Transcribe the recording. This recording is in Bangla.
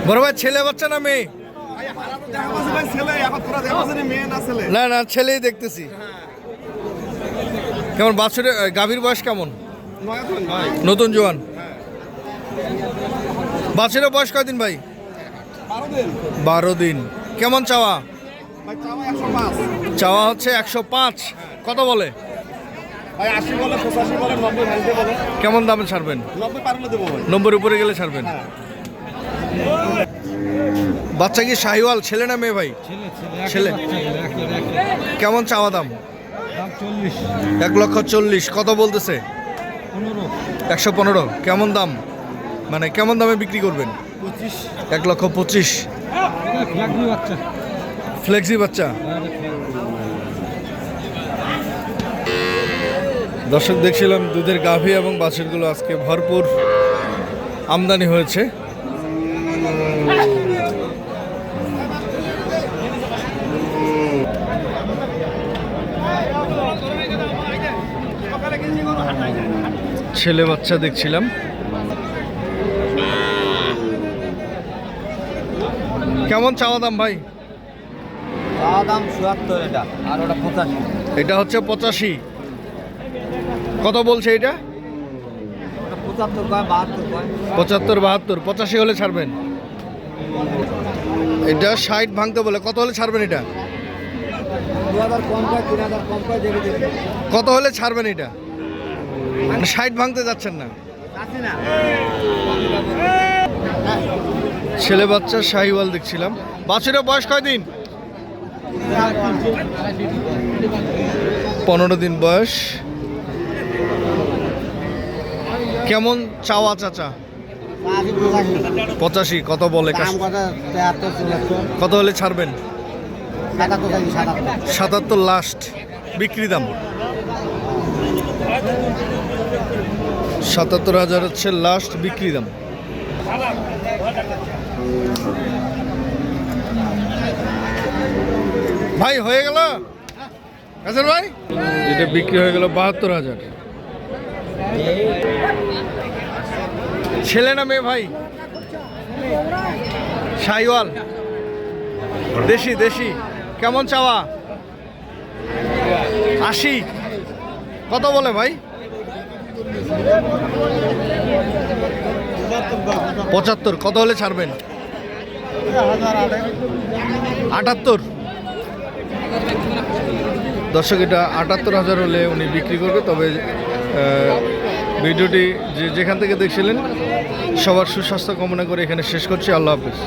বড় ভাই ছেলে বাচ্চা না মেয়ে? না না ছেলেই দেখতেছি। কেমন বাছুরের গাভীর বয়স কেমন? নতুন জোয়ান। বাছুরের বয়স কয়দিন ভাই? 12 দিন। কেমন চাওয়া? চাওয়া হচ্ছে 105। কত বলে? কেমন দামে ছাড়বেন? 90 উপরে গেলে ছাড়বেন। বাচ্চা কি শাহিওয়াল ছেলে না মেয়ে ভাই? ছেলে। কেমন চাওয়া দাম? 1,40,000। কত বলতেছে? 115। কেমন দাম মানে কেমন দামে বিক্রি করবেন? 1,25,000। ফ্লেক্সি বাচ্চা। দর্শক দেখছিলাম দুধের গাভী এবং বাছুরগুলো আজকে ভরপুর আমদানি হয়েছে। ছেলে বাচ্চা দেখছিলাম। কেমন চাওয়া দাম ভাই? চাওয়া দাম ৭৪ এটা, আর ওটা 85। এটা হচ্ছে 85। কত বলছে এটা? ৭৫ কয়, ৭২ কয়। 75, 72, 85 হলে ছাড়বেন। এটা 60 ভাঙতে বলে, কত হলে ছাড়বেন এটা? ২,০০০ কম কয়, ৩,০০০ কম কয়, দেবে দেবে। কত হলে ছাড়বেন এটা? 60 ভাঙতে যাচ্ছেন না? ছেলে বাচ্চা শাহিওয়াল দেখছিলাম। বাছুরের বয়স কয়দিন? 15 দিন বয়স। কেমন চাওয়া চাচা? 85। কত বলে? কত হলে ছাড়বেন? 77 লাস্ট বিক্রি দাম। 77,000 হচ্ছে লাস্ট বিক্রি দাম। ভাই হয়ে গেল আচ্ছা ভাই, এটা বিক্রি হয়ে গেল 72,000। ছেলে না মেয়ে ভাই? শাহিওয়াল দেশি। দেশি। কেমন চাওয়া? 80। কত বলে ভাই? 75। কত হলে ছাড়বেন? 78। দর্শক এটা 78,000 হলে উনি বিক্রি করবে। তবে ভিডিওটি যেখান থেকে দেখছিলেন সবার সুস্বাস্থ্য কামনা করে এখানে শেষ করছি। আল্লাহ হাফেজ।